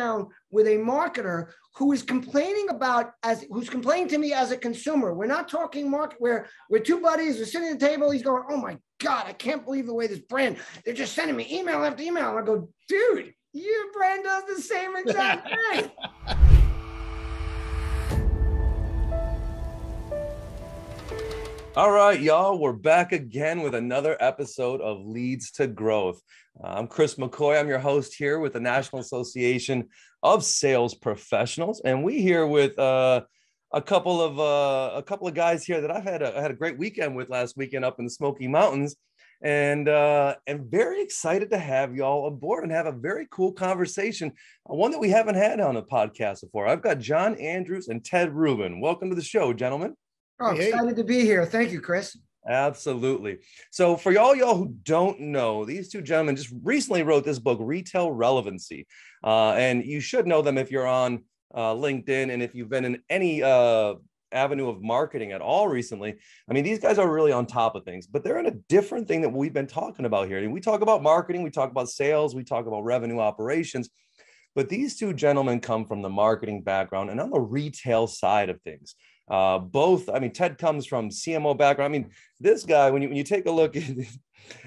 down with a marketer who is complaining who's complaining to me as a consumer. We're not talking market where we're two buddies, we're sitting at the table. He's going, oh my God, I can't believe the way this brand, they're just sending me email after email. And I go, dude, your brand does the same exact thing. All right, y'all, we're back again with another episode of Leads to Growth. I'm Chris McCoy. I'm your host here with the National Association of Sales Professionals, and we here with a couple of guys here that I had a great weekend with last weekend up in the Smoky Mountains, and I'm very excited to have y'all aboard and have a very cool conversation, one that we haven't had on a podcast before. I've got John Andrews and Ted Rubin. Welcome to the show, gentlemen. Oh, excited to be here. Thank you, Chris. Absolutely. So for y'all who don't know, these two gentlemen just recently wrote this book, Retail Relevancy. And you should know them if you're on LinkedIn and if you've been in any avenue of marketing at all recently. I mean, these guys are really on top of things, but they're in a different thing that we've been talking about here. And we talk about marketing, we talk about sales, we talk about revenue operations. But these two gentlemen come from the marketing background and on the retail side of things. Ted comes from CMO background. I mean, this guy, when you take a look at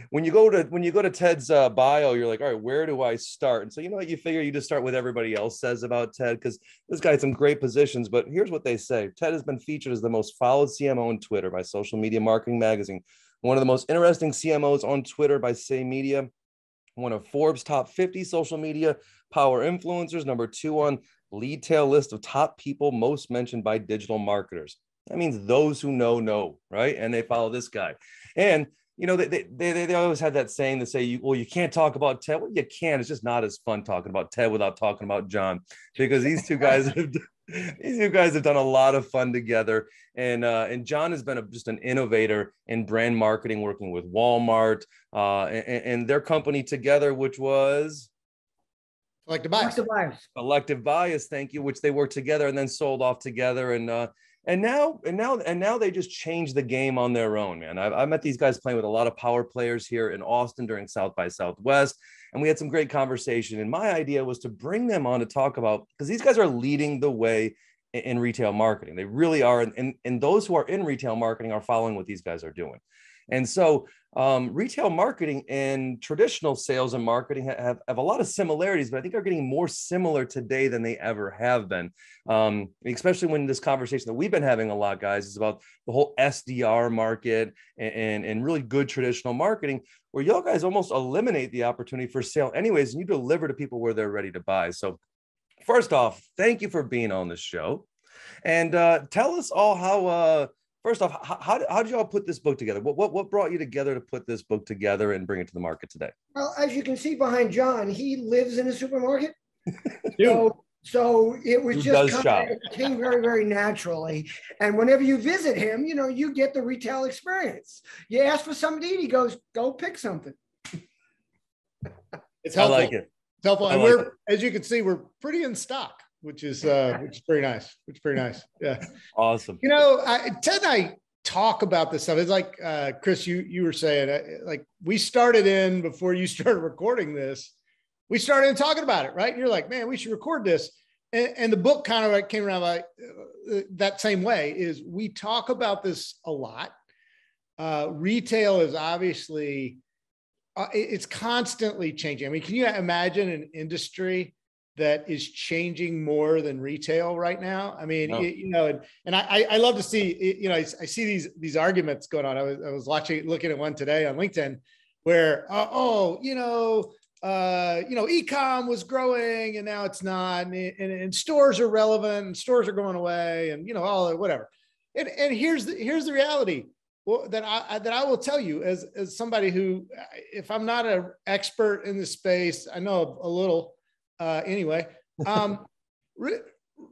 when you go to Ted's bio, you're like, all right, where do I start? And so, you know what, you figure you just start with everybody else says about Ted, because this guy had some great positions. But here's what they say. Ted has been featured as the most followed CMO on Twitter by Social Media Marketing Magazine, one of the most interesting CMOs on Twitter by Say Media, one of Forbes' top 50 social media power influencers, number 2 on Lead Tail list of top people most mentioned by digital marketers. That means those who know, right? And they follow this guy. And, you know, they always had that saying to say, you can't talk about Ted. Well, you can. It's just not as fun talking about Ted without talking about John, because these two guys have done a lot of fun together. And John has been just an innovator in brand marketing, working with Walmart and their company together, which was Collective Bias, thank you, which they worked together and then sold off together. And now they just changed the game on their own, man. I met these guys playing with a lot of power players here in Austin during South by Southwest, and we had some great conversation. And my idea was to bring them on to talk about, because these guys are leading the way in retail marketing. They really are. And those who are in retail marketing are following what these guys are doing. And so retail marketing and traditional sales and marketing have a lot of similarities, but I think are getting more similar today than they ever have been. Especially when this conversation that we've been having a lot, guys, is about the whole SDR market and really good traditional marketing, where y'all guys almost eliminate the opportunity for sale anyways, and you deliver to people where they're ready to buy. So first off, thank you for being on the show. And tell us all how, first off, how did y'all put this book together? What brought you together to put this book together and bring it to the market today? Well, as you can see behind John, he lives in a supermarket. So it was it came very, very naturally. And whenever you visit him, you know, you get the retail experience. You ask for something to eat, he goes, go pick something. It's helpful. I like it. It's helpful. And as you can see, we're pretty in stock, which is very nice. Which is pretty nice. Yeah. Awesome. You know, Ted and I talk about this stuff. It's like, Chris, you were saying, like we started in before you started recording this, we started in talking about it, right? And you're like, man, we should record this. And the book kind of like came around like that same way. Is we talk about this a lot. Retail is obviously, it's constantly changing. I mean, can you imagine an industry that is changing more than retail right now? I mean, you know, and I love to see, you know, I see these arguments going on. I was looking at one today on LinkedIn where, e-com was growing and now it's not, and stores are relevant and stores are going away and, you know, all whatever. And here's the reality. Well, that I will tell you as somebody who, if I'm not an expert in this space, I know a little, anyway,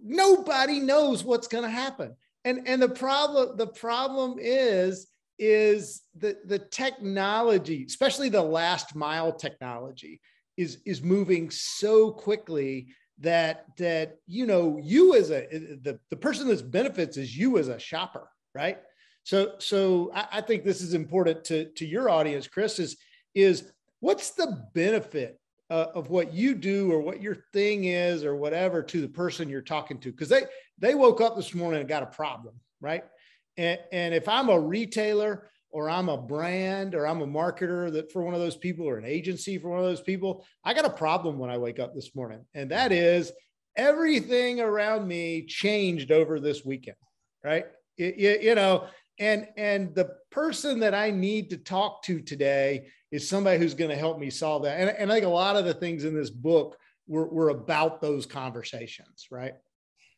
nobody knows what's going to happen. And the problem is the technology, especially the last mile technology is moving so quickly that, you know, you as the person that benefits is you as a shopper, right? So I think this is important to your audience, Chris, is what's the benefit of what you do or what your thing is or whatever to the person you're talking to. Because they woke up this morning and got a problem, right? And if I'm a retailer or I'm a brand or I'm a marketer that for one of those people or an agency for one of those people, I got a problem when I wake up this morning. And that is everything around me changed over this weekend, right? You know, and the person that I need to talk to today is somebody who's going to help me solve that. And I think a lot of the things in this book were about those conversations, right?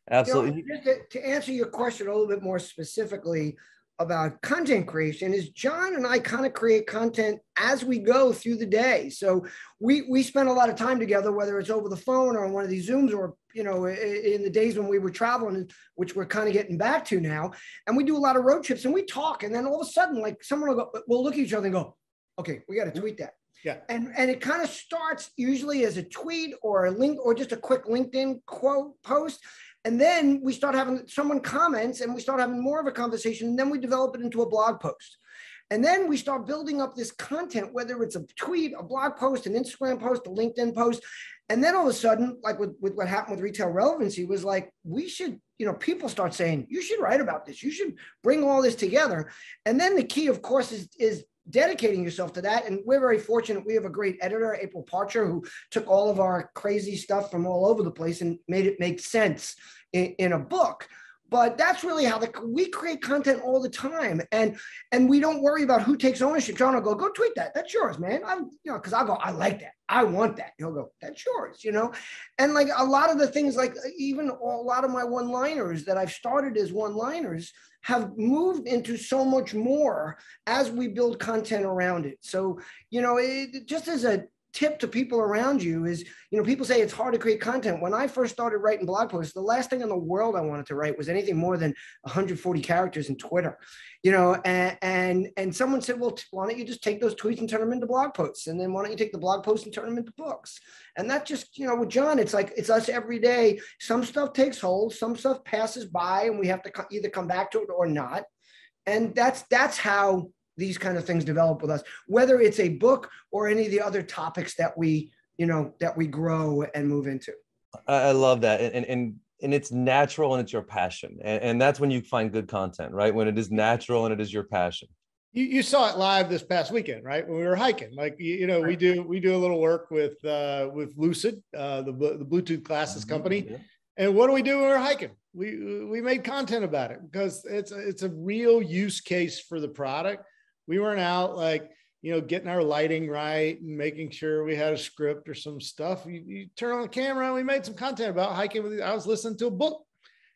Absolutely. You know, to answer your question a little bit more specifically about content creation, is John and I kind of create content as we go through the day. So we spend a lot of time together, whether it's over the phone or on one of these Zooms or, you know, in the days when we were traveling, which we're kind of getting back to now. And we do a lot of road trips and we talk. And then all of a sudden, like someone will go, we'll look at each other and go, okay, we got to tweet that. Yeah. And it kind of starts usually as a tweet or a link or just a quick LinkedIn quote post. And then we start having someone comments and we start having more of a conversation. And then we develop it into a blog post. And then we start building up this content, whether it's a tweet, a blog post, an Instagram post, a LinkedIn post. And then all of a sudden, like with what happened with Retail Relevancy was like, we should, you know, people start saying, you should write about this. You should bring all this together. And then the key, of course, is dedicating yourself to that. And we're very fortunate. We have a great editor, April Parcher, who took all of our crazy stuff from all over the place and made it make sense in a book. But that's really how we create content all the time. And we don't worry about who takes ownership. John will go tweet that. That's yours, man. Because I'll go, I like that. I want that. He'll go, that's yours, you know? And like a lot of the things, like even a lot of my one-liners that I've started as one-liners have moved into so much more as we build content around it. So, you know, just as a tip to people around you is, you know, people say it's hard to create content. When I first started writing blog posts, the last thing in the world I wanted to write was anything more than 140 characters in Twitter, you know, and someone said, well, why don't you just take those tweets and turn them into blog posts? And then why don't you take the blog posts and turn them into books? And that just, you know, with John, it's like, it's us every day. Some stuff takes hold, some stuff passes by and we have to either come back to it or not. And that's how these kind of things develop with us, whether it's a book or any of the other topics that we, you know, that we grow and move into. I love that. And it's natural and it's your passion. And that's when you find good content, right? When it is natural and it is your passion. You saw it live this past weekend, right? When we were hiking, like, you know, we do a little work with Lucid, the Bluetooth glasses company. Yeah. And what do we do when we're hiking? We made content about it because it's a real use case for the product. We weren't out like, you know, getting our lighting right and making sure we had a script or some stuff. You turn on the camera and we made some content about hiking with you. I was listening to a book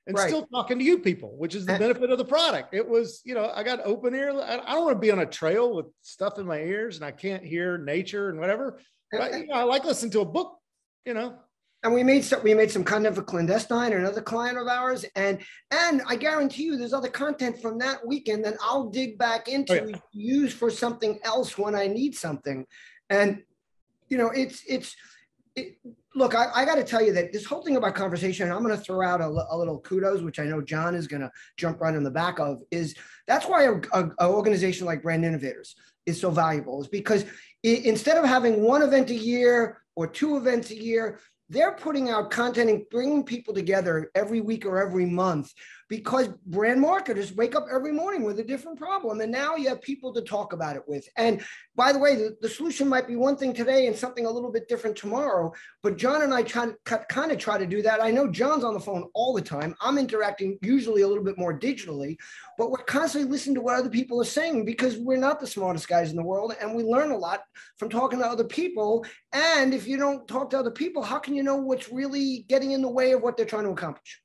and still talking to you people, which is the benefit of the product. It was, you know, I got open ear. I don't want to be on a trail with stuff in my ears and I can't hear nature and whatever. But, you know, I like listening to a book, you know. And we made some content for Clandestine, another client of ours, and I guarantee you, there's other content from that weekend that I'll dig back into, use for something else when I need something. And you know, look, I got to tell you that this whole thing about conversation, I'm going to throw out a little kudos, which I know John is going to jump right on the back of. That's why an organization like Brand Innovators is so valuable. Is because instead of having one event a year or two events a year, they're putting out content and bringing people together every week or every month, because brand marketers wake up every morning with a different problem. And now you have people to talk about it with. And by the way, the solution might be one thing today and something a little bit different tomorrow. But John and I kind of try to do that. I know John's on the phone all the time. I'm interacting usually a little bit more digitally, but we're constantly listening to what other people are saying, because we're not the smartest guys in the world. And we learn a lot from talking to other people. And if you don't talk to other people, how can you know what's really getting in the way of what they're trying to accomplish?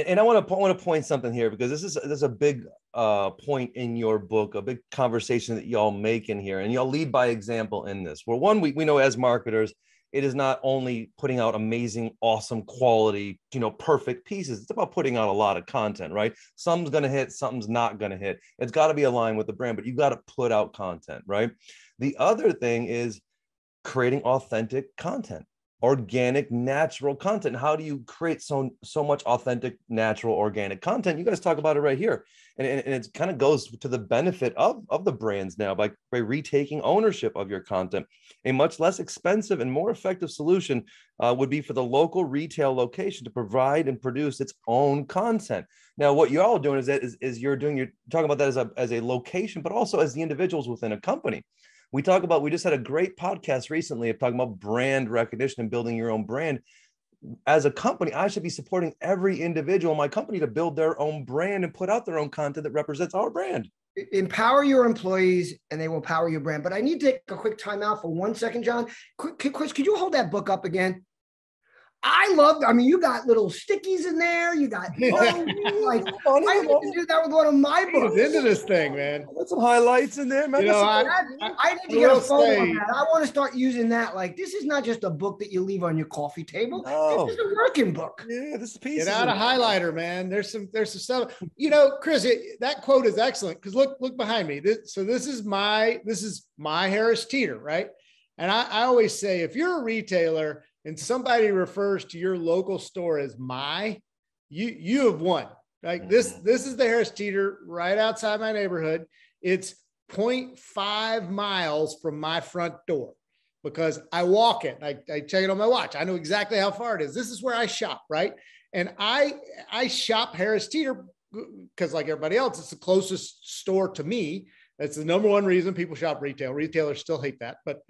And I want to point something here, because this is a big point in your book, a big conversation that y'all make in here, and y'all lead by example in this. Where one, we know as marketers, it is not only putting out amazing, awesome quality, you know, perfect pieces. It's about putting out a lot of content, right? Some's going to hit, something's not going to hit. It's got to be aligned with the brand, but you got to put out content, right? The other thing is creating authentic content organic, natural content. How do you create so much authentic, natural, organic content? You guys talk about it right here. And it kind of goes to the benefit of the brands now by retaking ownership of your content. A much less expensive and more effective solution would be for the local retail location to provide and produce its own content. Now, what you're all doing you're talking about that as a location, but also as the individuals within a company. We just had a great podcast recently of talking about brand recognition and building your own brand. As a company, I should be supporting every individual in my company to build their own brand and put out their own content that represents our brand. Empower your employees and they will power your brand. But I need to take a quick time out for 1 second, John. Chris, could you hold that book up again? You got little stickies in there. You got, I need to do that with one of my books. Into this thing, man. Put some highlights in there, man. I need to get a photo of that. I want to start using that. Like, this is not just a book that you leave on your coffee table. No. This is a working book. Yeah, this is a piece. Get out a highlighter, man. There's some stuff. Chris, that quote is excellent because look behind me. This is my Harris Teeter, right? And I always say, if you're a retailer and somebody refers to your local store as you have won. Like this is the Harris Teeter right outside my neighborhood. It's 0.5 miles from my front door because I walk it. I check it on my watch. I know exactly how far it is. This is where I shop, right? And I shop Harris Teeter because, like everybody else, it's the closest store to me. That's the number one reason people shop retail. Retailers still hate that, but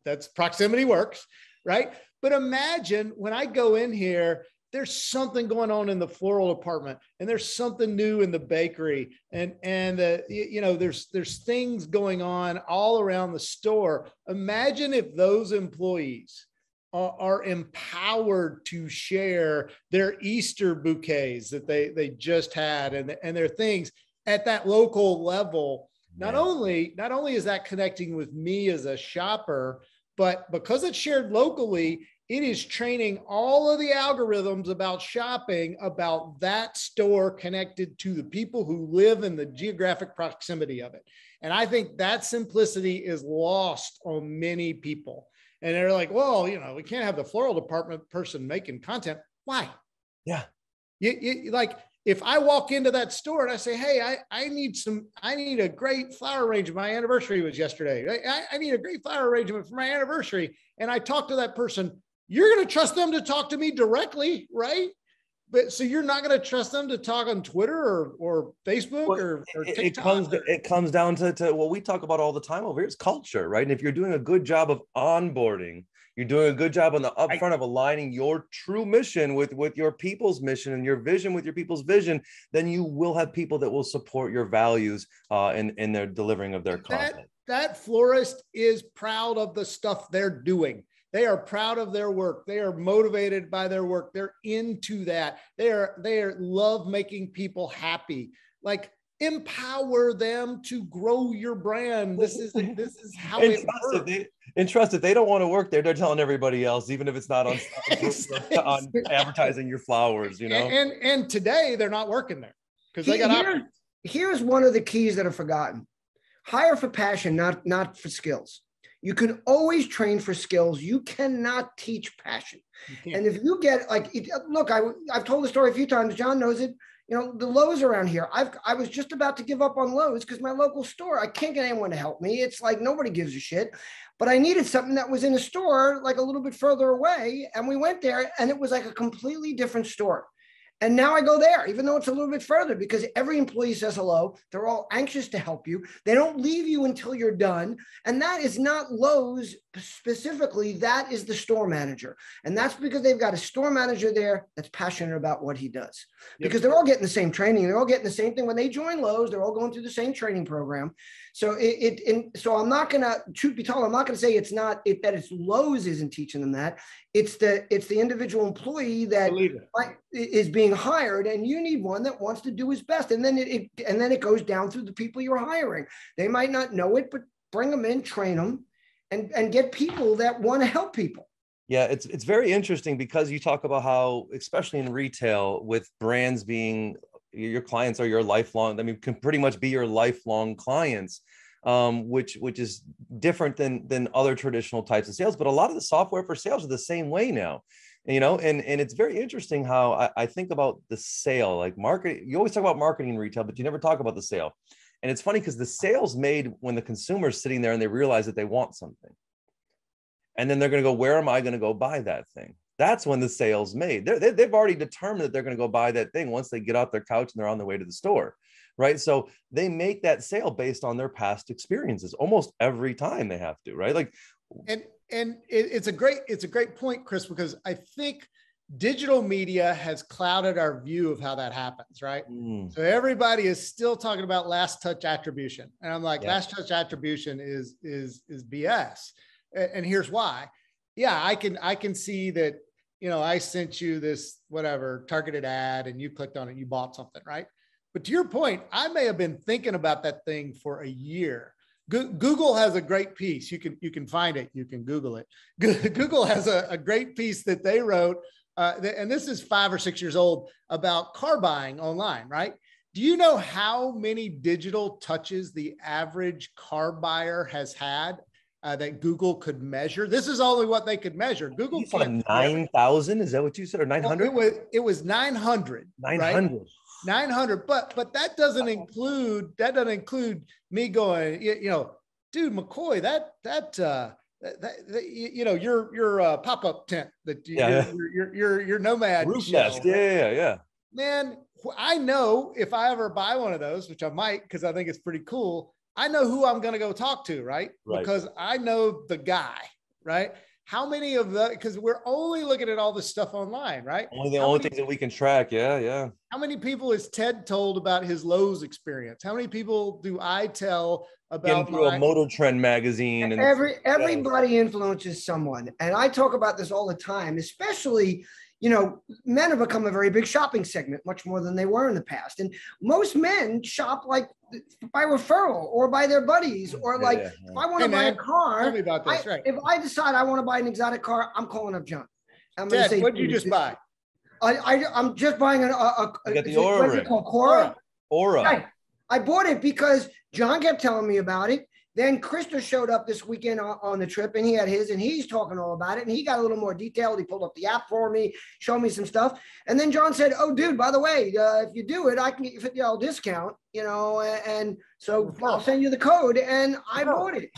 that's proximity works, right? But imagine when I go in here, there's something going on in the floral department, and there's something new in the bakery, and there's things going on all around the store. Imagine if those employees are empowered to share their Easter bouquets that they just had and their things at that local level. Not only is that connecting with me as a shopper, but because it's shared locally, it is training all of the algorithms about shopping, about that store connected to the people who live in the geographic proximity of it. And I think that simplicity is lost on many people. And they're like, well, we can't have the floral department person making content. Why? Yeah. Like, if I walk into that store and I say, hey, I need a great flower arrangement. My anniversary was yesterday. I need a great flower arrangement for my anniversary. And I talk to that person, you're going to trust them to talk to me directly, right? But so you're not going to trust them to talk on Twitter or Facebook or TikTok? It comes down to what we talk about all the time over here. It's culture, right? And if you're doing a good job of onboarding, you're doing a good job on the upfront of aligning your true mission with your people's mission and your vision with your people's vision, then you will have people that will support your values in their delivering of their content. That florist is proud of the stuff they're doing. They are proud of their work. They are motivated by their work. They're into that. They love making people happy. Like, empower them to grow your brand. This is how it works. And trust, if they don't want to work there, they're telling everybody else, even if it's not on, on advertising your flowers, And today they're not working there because they got Here's one of the keys that are forgotten. Hire for passion, not for skills. You can always train for skills. You cannot teach passion. And if you get I've told the story a few times. John knows it. The Lowe's around here. I was just about to give up on Lowe's because my local store, I can't get anyone to help me. It's like nobody gives a shit. But I needed something that was in a store like a little bit further away. And we went there and it was like a completely different store. And now I go there, even though it's a little bit further, because every employee says hello. They're all anxious to help you. They don't leave you until you're done. And that is not Lowe's specifically. That is the store manager. And that's because they've got a store manager there that's passionate about what he does. Because they're all getting the same training. They're all getting the same thing. When they join Lowe's, they're all going through the same training program. So so I'm not going to, truth be told, I'm not going to say that it's Lowe's isn't teaching them that. It's the individual employee that is being hired, and you need one that wants to do his best. And then it goes down through the people you're hiring. They might not know it, but bring them in, train them, and get people that want to help people. Yeah, it's very interesting because you talk about how, especially in retail, with brands being your clients are your lifelong, can pretty much be your lifelong clients. which is different than other traditional types of sales. But a lot of the software for sales are the same way now. And it's very interesting how I think about the sale, like marketing. You always talk about marketing in retail, but you never talk about the sale. And it's funny because the sale's made when the consumer's sitting there and they realize that they want something. And then they're going to go, where am I going to go buy that thing? That's when the sale's made. They've already determined that they're going to go buy that thing once they get off their couch and they're on their way to the store, right? So they make that sale based on their past experiences almost every time they have to, right? Like, and it's a great point, Chris, because I think digital media has clouded our view of how that happens, right? So everybody is still talking about last touch attribution, and I'm like, last touch attribution is BS, and here's why. Yeah, I can see that, I sent you this whatever targeted ad and you clicked on it, you bought something, right? But to your point, I may have been thinking about that thing for a year. Google has a great piece. You can find it. You can Google it. Google has a great piece that they wrote, and this is 5 or 6 years old, about car buying online, right? Do you know how many digital touches the average car buyer has had that Google could measure? This is only what they could measure. Google can't. 9,000? Is that what you said, or 900? Well, it was 900. 900. Right? 900, but that doesn't include me going, dude, McCoy, your pop-up tent that your nomad roof nest. Yeah. Man, I know if I ever buy one of those, which I might, because I think it's pretty cool, I know who I'm going to go talk to, right? Because I know the guy, right? How many of the, because we're only looking at all this stuff online, right? Only things that we can track. Yeah. How many people is Ted told about his Lowe's experience? How many people do I tell about a Motor Trend magazine? And everybody influences someone. And I talk about this all the time, especially, men have become a very big shopping segment, much more than they were in the past. And most men shop like by referral or by their buddies, or if I want to buy a car, tell me about this, right? If I decide I want to buy an exotic car, I'm calling up John. I'm going to say, what did you just buy? I'm just buying I got the Aura. What's it called? Cora? Aura. Right. I bought it because John kept telling me about it. Then Krista showed up this weekend on the trip, and he had his, and he's talking all about it. And he got a little more detailed. He pulled up the app for me, showed me some stuff. And then John said, "Oh, dude, by the way, if you do it, I can get you $50 discount, and so I'll send you the code." And I bought it.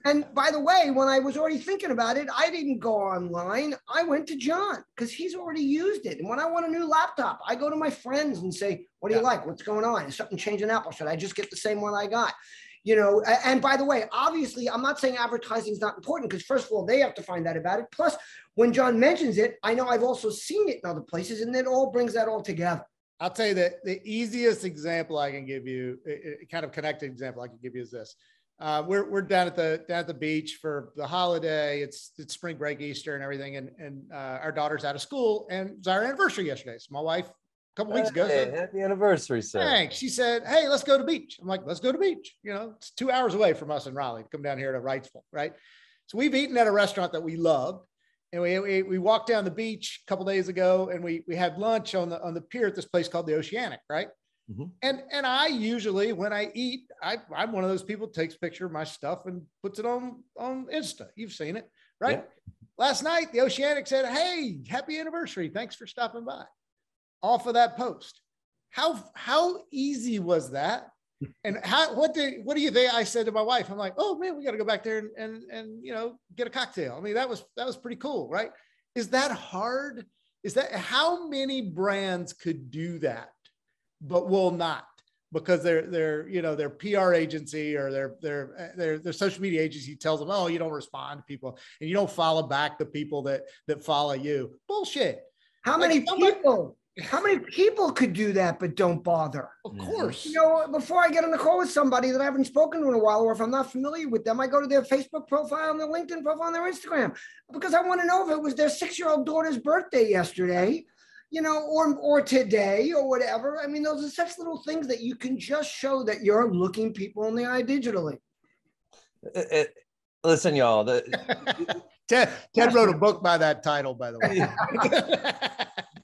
and by the way, when I was already thinking about it, I didn't go online. I went to John because he's already used it. And when I want a new laptop, I go to my friends and say, "What do you like? What's going on? Is something changing Apple? Should I just get the same one I got?" And by the way, obviously, I'm not saying advertising is not important, because first of all, they have to find out about it. Plus, when John mentions it, I know I've also seen it in other places, and it all brings that all together. I'll tell you that the easiest example I can give you, kind of connected example I can give you, is this. We're down at the beach for the holiday. It's spring break, Easter, and everything, and our daughter's out of school, and it was our anniversary yesterday. So my wife, a couple weeks ago, said, happy anniversary, sir. Thanks. She said, "Hey, let's go to the beach." I'm like, "Let's go to the beach." It's 2 hours away from us in Raleigh. Come down here to Wrightsville, right? So we've eaten at a restaurant that we loved, and we walked down the beach a couple days ago, and we had lunch on the pier at this place called the Oceanic, right? Mm-hmm. And I usually, when I eat, I'm one of those people who takes a picture of my stuff and puts it on Insta. You've seen it, right? Yeah. Last night, the Oceanic said, "Hey, happy anniversary. Thanks for stopping by." Off of that post. How easy was that? And what do you think I said to my wife? I'm like, "Oh man, we got to go back there and get a cocktail." I mean, that was pretty cool, right? Is that hard? Is that, how many brands could do that, but will not, because their PR agency or their social media agency tells them, "Oh, you don't respond to people and you don't follow back the people that follow you." Bullshit. How many people could do that but don't bother? Of course. Before I get on the call with somebody that I haven't spoken to in a while, or if I'm not familiar with them, I go to their Facebook profile and their LinkedIn profile and their Instagram, because I want to know if it was their 6-year-old daughter's birthday yesterday, or today or whatever. I mean, those are such little things that you can just show that you're looking people in the eye digitally. Listen, y'all. Ted wrote a book by that title, by the way.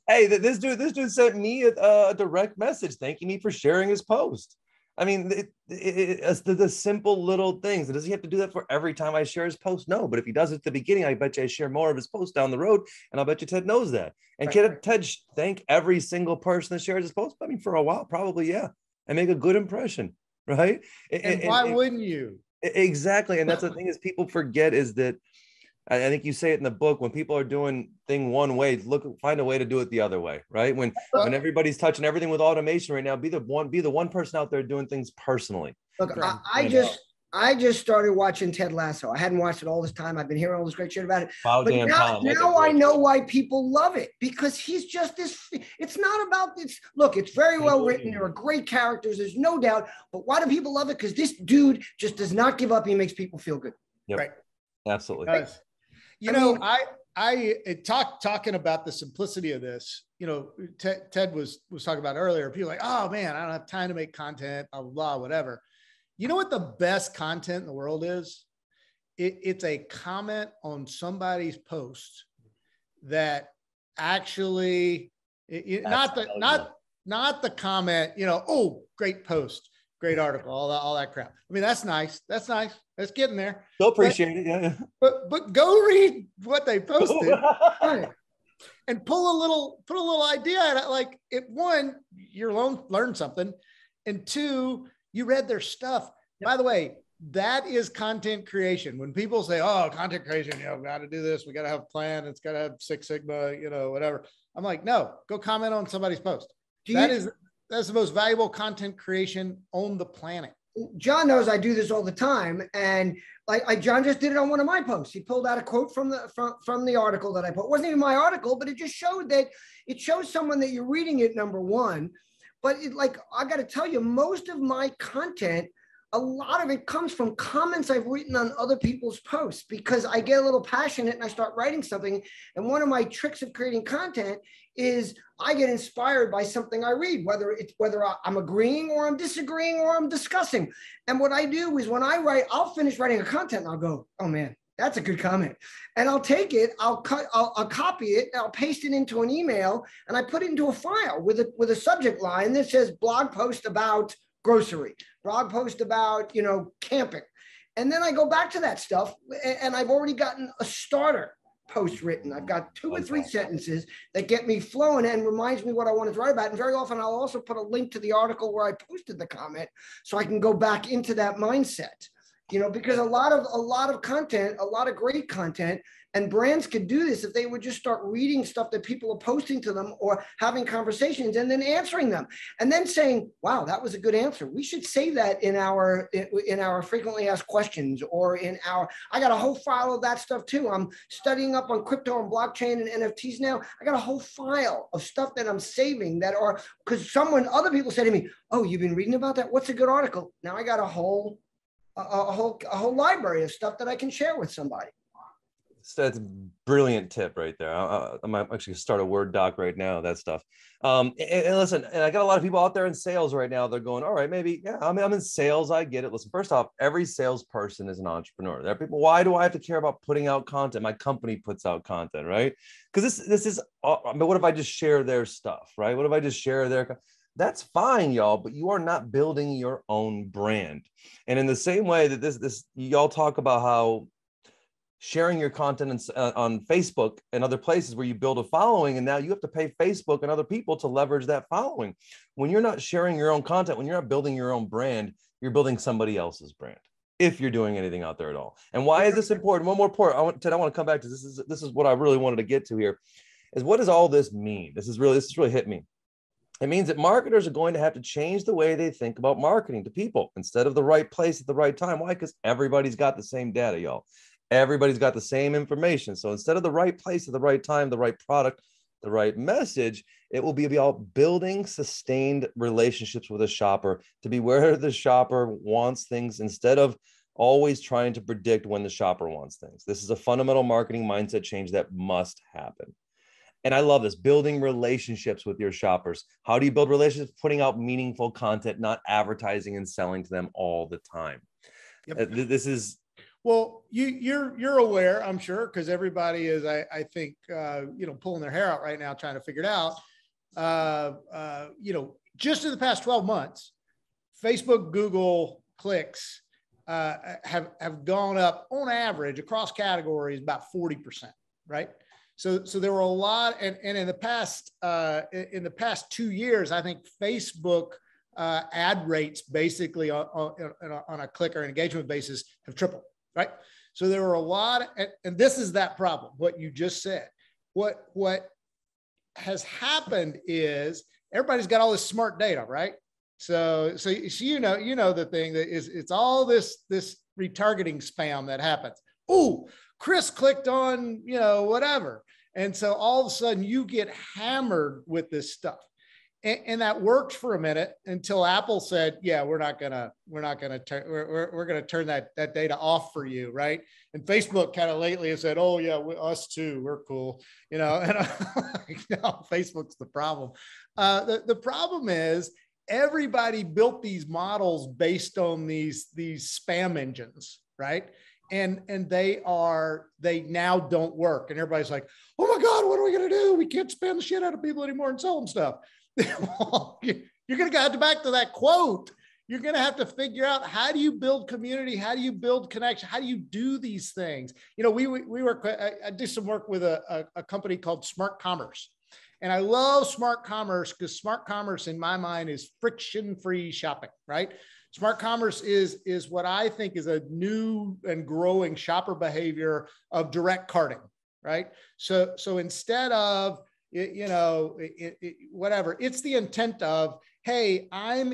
Hey, this dude sent me a direct message thanking me for sharing his post. I mean, it's the simple little things. Does he have to do that for every time I share his post? No, but if he does it at the beginning, I bet you I share more of his posts down the road, and I'll bet you Ted knows that. And Ted thank every single person that shares his post. I mean, for a while, probably, yeah, and make a good impression, right? And why wouldn't you? Exactly, and that's the thing is people forget is that. I think you say it in the book, when people are doing thing one way, find a way to do it the other way, right? When everybody's touching everything with automation right now, be the one person out there doing things personally. Look, I just started watching Ted Lasso. I hadn't watched it all this time. I've been hearing all this great shit about it. But now I know why people love it, because he's just this. It's not about this. Look, it's very well written. There are great characters. There's no doubt. But why do people love it? Because this dude just does not give up. He makes people feel good. Yep. Right. Absolutely. Talking about the simplicity of this, Ted was talking about earlier, people like, oh man, I don't have time to make content, blah, blah, blah, whatever. You know what the best content in the world is? It's a comment on somebody's post that actually, not the comment, oh, great post, great article, all that crap. I mean, that's nice. That's getting there. Still appreciate it. Yeah. But go read what they posted and put a little idea out of it. Like, one, you're learn something, and two, you read their stuff. Yep. By the way, that is content creation. When people say, oh, content creation, we got to do this, we got to have a plan, it's got to have Six Sigma, whatever. I'm like, no, go comment on somebody's post. That's the most valuable content creation on the planet. John knows I do this all the time, and John just did it on one of my posts. He pulled out a quote from the article that I put. It wasn't even my article, but it just showed that it shows someone that you're reading it, number one. But I got to tell you, most of my content, a lot of it comes from comments I've written on other people's posts, because I get a little passionate and I start writing something. And one of my tricks of creating content is I get inspired by something I read, whether I'm agreeing or I'm disagreeing or I'm discussing. And what I do is when I write, I'll finish writing a content and I'll go, oh man, that's a good comment. And I'll take it, I'll copy it, and I'll paste it into an email, and I put it into a file with a subject line that says blog post about grocery, blog post about, camping. And then I go back to that stuff, and I've already gotten a starter post written. I've got 2 or 3 sentences that get me flowing and reminds me what I wanted to write about. And very often I'll also put a link to the article where I posted the comment, so I can go back into that mindset. Because a lot of content, a lot of great content, and brands could do this if they would just start reading stuff that people are posting to them or having conversations and then answering them and then saying, wow, that was a good answer. We should say that in our frequently asked questions, or I got a whole file of that stuff too. I'm studying up on crypto and blockchain and NFTs now. I got a whole file of stuff that I'm saving because other people say to me, oh, you've been reading about that? What's a good article? Now I got a whole library of stuff that I can share with somebody. That's a brilliant tip right there. I might actually start a Word doc right now, that stuff. And listen, and I got a lot of people out there in sales right now. They're going, all right, maybe, yeah, I'm in sales. I get it. Listen, first off, every salesperson is an entrepreneur. There are people, why do I have to care about putting out content? My company puts out content, right? Because this is, but what if I just share their stuff, right? What if I just share their, that's fine, y'all, but you are not building your own brand. And in the same way that this y'all talk about how sharing your content on Facebook and other places where you build a following, and now you have to pay Facebook and other people to leverage that following. When you're not sharing your own content, when you're not building your own brand, you're building somebody else's brand, if you're doing anything out there at all. And why is this important? One more point. Ted, I want to come back to this. This is what I really wanted to get to here, is what does all this mean? This has really hit me. It means that marketers are going to have to change the way they think about marketing to people instead of the right place at the right time. Why? Because everybody's got the same data, y'all. Everybody's got the same information. So instead of the right place at the right time, the right product, the right message, it will be about building sustained relationships with a shopper to be where the shopper wants things instead of always trying to predict when the shopper wants things. This is a fundamental marketing mindset change that must happen. And I love this, building relationships with your shoppers. How do you build relationships? Putting out meaningful content, not advertising and selling to them all the time. Yep. This is, well, you're aware, I'm sure, because everybody is, I think, pulling their hair out right now, trying to figure it out. Just in the past 12 months, Facebook, Google clicks have gone up on average across categories about 40%, right? So there were a lot, and in the past 2 years, I think Facebook ad rates basically on a click or engagement basis have tripled, right? So there were a lot, and this is that problem, what you just said. What has happened is everybody's got all this smart data, right? So you know the thing that is, it's all this retargeting spam that happens. Oh, Chris clicked on, whatever. And so all of a sudden you get hammered with this stuff. And that worked for a minute until Apple said, yeah, we're going to turn that data off for you, right? And Facebook kind of lately has said, oh yeah, us too, we're cool, and I'm like, no, Facebook's the problem. The problem is everybody built these models based on these spam engines, right? And they now don't work. And everybody's like, oh my God, what are we going to do? We can't spam the shit out of people anymore and sell them stuff. Well, you're going to go back to that quote. You're going to have to figure out, how do you build community? How do you build connection? How do you do these things? We work, I do some work with a company called Smart Commerce. And I love smart commerce because smart commerce in my mind is friction-free shopping, right? Smart commerce is what I think is a new and growing shopper behavior of direct carting, right? So instead of, whatever, it's the intent of, hey, I'm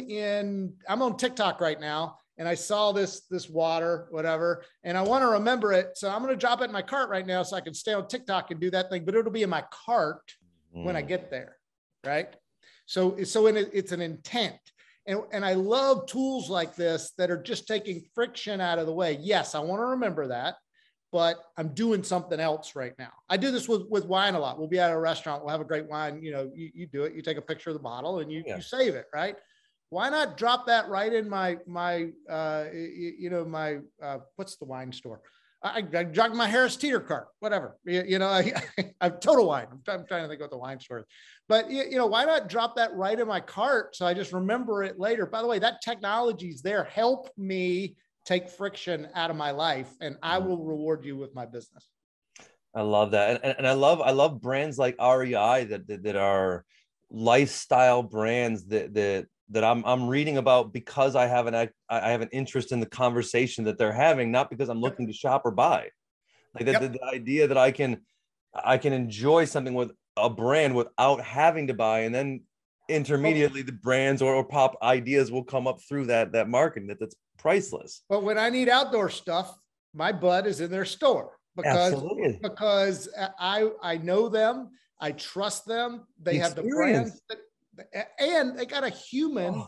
on TikTok right now, and I saw this water, whatever, and I want to remember it. So I'm going to drop it in my cart right now so I can stay on TikTok and do that thing, but it'll be in my cart when I get there, right? So it's an intent. And I love tools like this that are just taking friction out of the way. Yes, I want to remember that, but I'm doing something else right now. I do this with wine a lot. We'll be at a restaurant, we'll have a great wine, you do it, you take a picture of the bottle and you save it, right? Why not drop that right in my what's the wine store? I jog my Harris Teeter cart, whatever, I'm Total Wine. I'm trying to think what the wine store is, but why not drop that right in my cart so I just remember it later? By the way, that technology's there. Help me take friction out of my life, and I will reward you with my business. I love that, and I love brands like REI that are lifestyle brands that I'm reading about because I have an interest in the conversation that they're having, not because I'm looking to shop or buy. Like the idea that I can enjoy something with a brand without having to buy, and then intermediately the brands or pop ideas will come up through that marketing that's priceless. But when I need outdoor stuff, my butt is in their store because I know them, I trust them, they have the brands. And they got a human.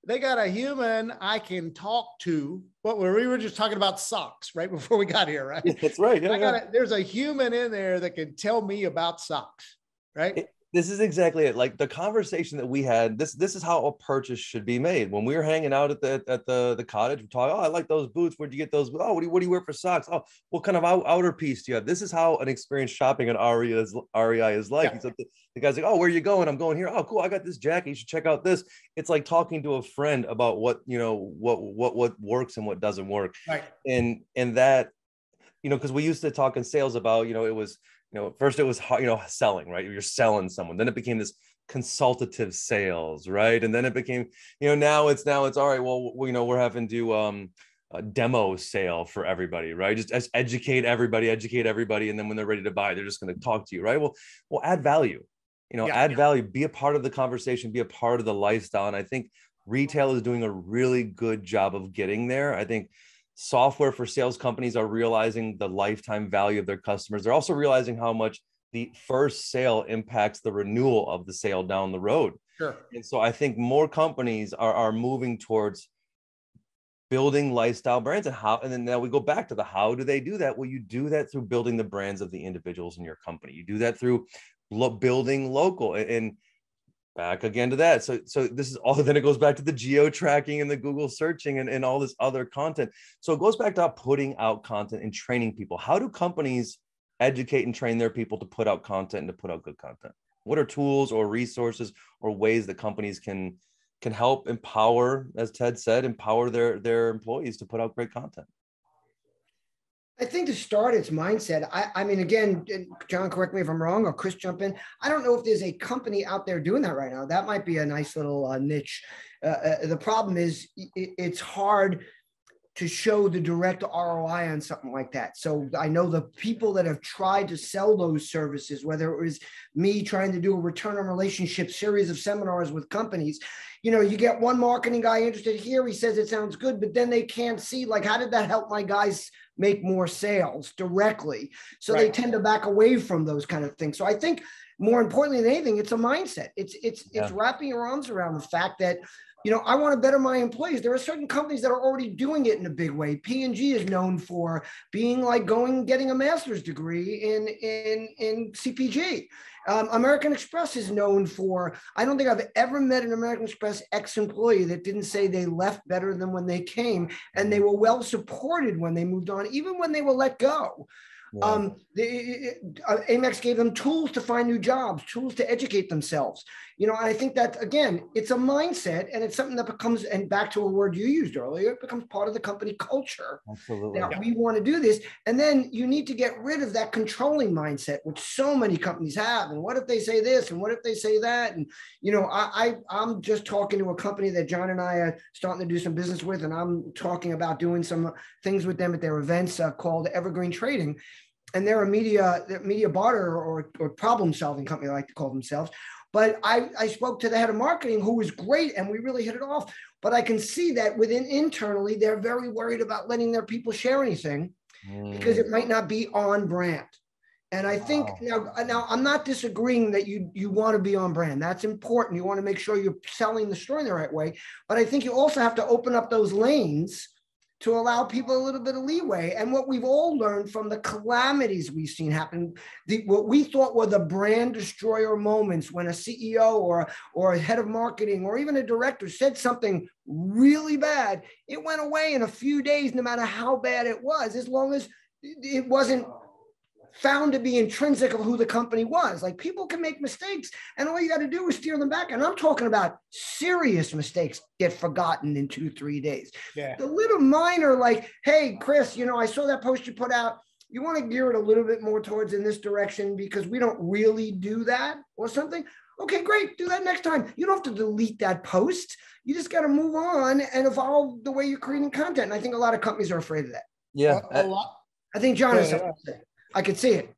They got a human I can talk to. But we were just talking about socks right before we got here, right? Yeah, that's right. Yeah, there's a human in there that can tell me about socks, right? This is exactly it. Like the conversation that we had, this is how a purchase should be made. When we were hanging out at the cottage, we talk, oh, I like those boots. Where'd you get those? Oh, what do you wear for socks? Oh, what kind of outer piece do you have? This is how an experience shopping at REI is like. Yeah. So the guy's like, oh, where are you going? I'm going here. Oh, cool. I got this jacket. You should check out this. It's like talking to a friend about what works and what doesn't work. Right. And that, because we used to talk in sales about, it was, first it was, selling, right? You're selling someone. Then it became this consultative sales, right? And then it became, now it's all right. Well, we're having to a demo sale for everybody, right? Just educate everybody. And then when they're ready to buy, they're just going to talk to you, right? Well, add value, add value, be a part of the conversation, be a part of the lifestyle. And I think retail is doing a really good job of getting there. I think software for sales companies are realizing the lifetime value of their customers. They're also realizing how much the first sale impacts the renewal of the sale down the road. Sure. And so I think more companies are moving towards building lifestyle brands. And then now we go back to how do they do that? Well, you do that through building the brands of the individuals in your company. You do that through building local, and back again to that. So this is all, then it goes back to the geo tracking and the Google searching and all this other content. So it goes back to putting out content and training people. How do companies educate and train their people to put out content and to put out good content? What are tools or resources or ways that companies can can help empower, as Ted said, empower their employees to put out great content? I think to start, it's mindset. I mean, again, John, correct me if I'm wrong, or Chris, jump in. I don't know if there's a company out there doing that right now. That might be a nice little niche. The problem is it's hard to show the direct ROI on something like that. So I know the people that have tried to sell those services, whether it was me trying to do a return on relationship series of seminars with companies, you know, you get one marketing guy interested here, he says it sounds good, but then they can't see, like, how did that help my guys make more sales directly? So They tend to back away from those kind of things. So I think more importantly than anything, it's a mindset. It's wrapping your arms around the fact that, you know, I want to better my employees. There are certain companies that are already doing it in a big way. P&G is known for being like getting a master's degree in CPG. American Express is known for, I don't think I've ever met an American Express ex-employee that didn't say they left better than when they came, and they were well supported when they moved on, even when they were let go. Yeah. Amex gave them tools to find new jobs, tools to educate themselves. You know, I think that, again, it's a mindset, and it's something that becomes, and back to a word you used earlier, it becomes part of the company culture. Absolutely. That we want to do this. And then you need to get rid of that controlling mindset, which so many companies have. And what if they say this? And what if they say that? And, you know, I'm just talking to a company that John and I are starting to do some business with, and I'm talking about doing some things with them at their events called Evergreen Trading. And they're a media barter or problem solving company, they like to call themselves. But I spoke to the head of marketing, who was great, and we really hit it off. But I can see that internally, they're very worried about letting their people share anything because it might not be on brand. And I think now I'm not disagreeing that you want to be on brand. That's important. You want to make sure you're selling the story in the right way. But I think you also have to open up those lanes to allow people a little bit of leeway. And what we've all learned from the calamities we've seen happen, what we thought were the brand destroyer moments when a CEO or a head of marketing or even a director said something really bad, it went away in a few days, no matter how bad it was, as long as it wasn't found to be intrinsic of who the company was. Like, people can make mistakes, and all you got to do is steer them back. And I'm talking about serious mistakes get forgotten in 2-3 days. Yeah. The little minor, like, hey, Chris, you know, I saw that post you put out. You want to gear it a little bit more towards in this direction because we don't really do that or something. Okay, great. Do that next time. You don't have to delete that post. You just got to move on and evolve the way you're creating content. And I think a lot of companies are afraid of that. Yeah. A lot. I think John has something to say. I could see it.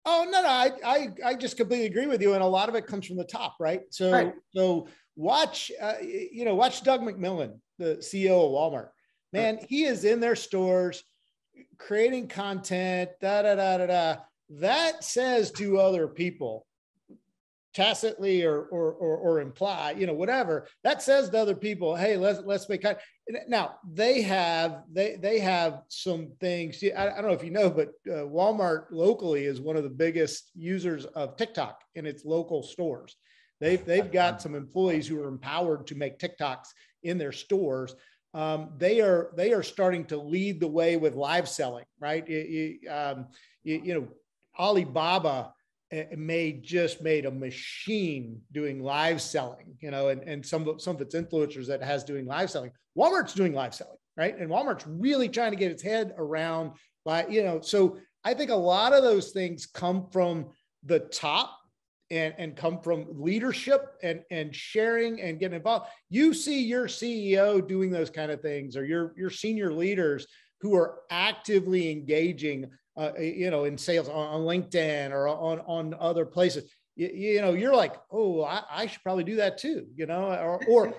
Oh, no, I just completely agree with you. And a lot of it comes from the top, right? So watch Doug McMillon, the CEO of Walmart. Man, he is in their stores creating content, that says to other people, tacitly or imply, you know, whatever, that says to other people, hey, let's make content. Now they have some things. I don't know if you know, but Walmart locally is one of the biggest users of TikTok in its local stores. They've got some employees who are empowered to make TikToks in their stores. They are starting to lead the way with live selling, right? Alibaba made a machine doing live selling, you know, and some of its influencers that has doing live selling. Walmart's doing live selling, right? And Walmart's really trying to get its head around, so I think a lot of those things come from the top and come from leadership and sharing and getting involved. You see your CEO doing those kind of things, or your senior leaders who are actively engaging in sales on LinkedIn or on other places, you're like, oh, I should probably do that too, or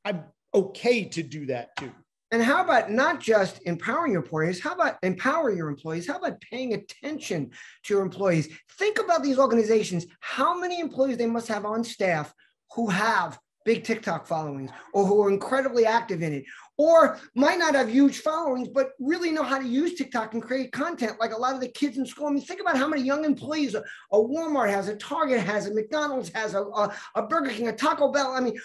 I'm okay to do that too. And how about not just empowering your employees? How about empowering your employees? How about paying attention to your employees? Think about these organizations, how many employees they must have on staff who have big TikTok followings or who are incredibly active in it, or might not have huge followings, but really know how to use TikTok and create content like a lot of the kids in school. I mean, think about how many young employees a Walmart has, a Target has, a McDonald's has, a Burger King, a Taco Bell. I mean,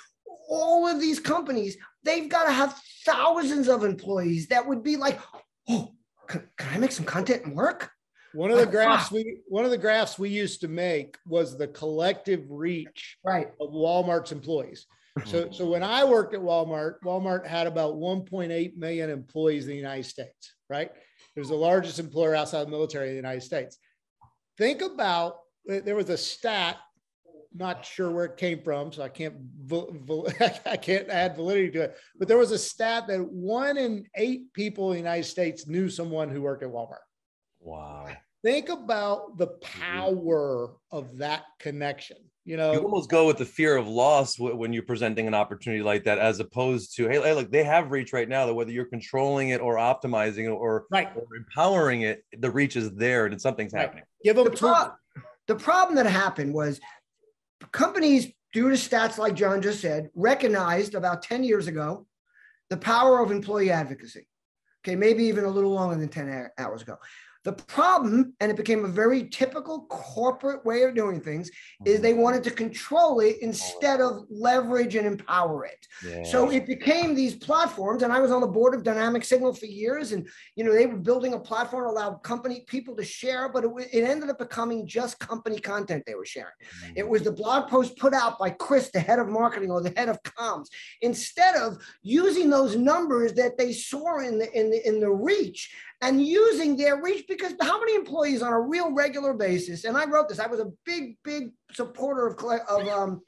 all of these companies, they've got to have thousands of employees that would be like, oh, can I make some content and work? One of the graphs we used to make was the collective reach of Walmart's employees. So when I worked at Walmart, Walmart had about 1.8 million employees in the United States, right? It was the largest employer outside the military in the United States. Think about, there was a stat, not sure where it came from, so I can't add validity to it, but there was a stat that 1 in 8 people in the United States knew someone who worked at Walmart. Wow. Think about the power of that connection. You almost go with the fear of loss when you're presenting an opportunity like that, as opposed to, hey, look, they have reach right now, that whether you're controlling it or optimizing it or empowering it, the reach is there and something's happening. Give them the problem that happened was companies, due to stats like John just said, recognized about 10 years ago the power of employee advocacy. Okay, maybe even a little longer than 10 hours ago. The problem, and it became a very typical corporate way of doing things, is they wanted to control it instead of leverage and empower it. Yeah. So it became these platforms, and I was on the board of Dynamic Signal for years, and they were building a platform to allow people to share, but it ended up becoming just company content they were sharing. It was the blog post put out by Chris, the head of marketing or the head of comms, instead of using those numbers that they saw in the reach and using their reach, because how many employees on a real regular basis, and I wrote this, I was a big supporter of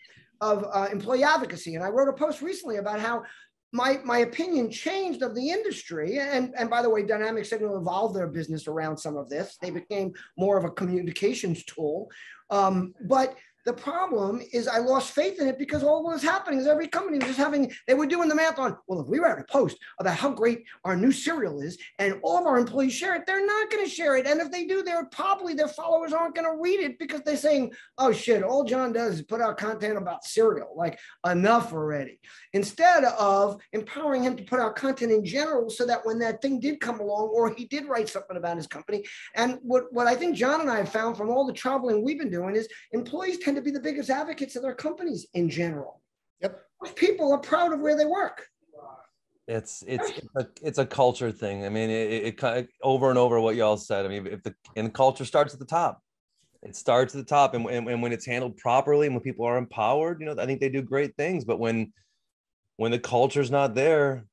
employee advocacy. And I wrote a post recently about how my opinion changed of the industry. And by the way, Dynamic Signal evolved their business around some of this. They became more of a communications tool. But the problem is I lost faith in it, because all what was happening is every company was just they were doing the math on, well, if we write a post about how great our new cereal is and all of our employees share it, they're not going to share it. And if they do, their followers aren't going to read it, because they're saying, oh shit, all John does is put out content about cereal, like enough already. Instead of empowering him to put out content in general, so that when that thing did come along, or he did write something about his company. And what I think John and I have found from all the traveling we've been doing is employees tend to be the biggest advocates of their companies in general. Yep. People are proud of where they work. It's a culture thing. I mean, it kind of over and over what y'all said. I mean, and culture starts at the top. It starts at the top, and when it's handled properly and when people are empowered, I think they do great things. But when the culture's not there,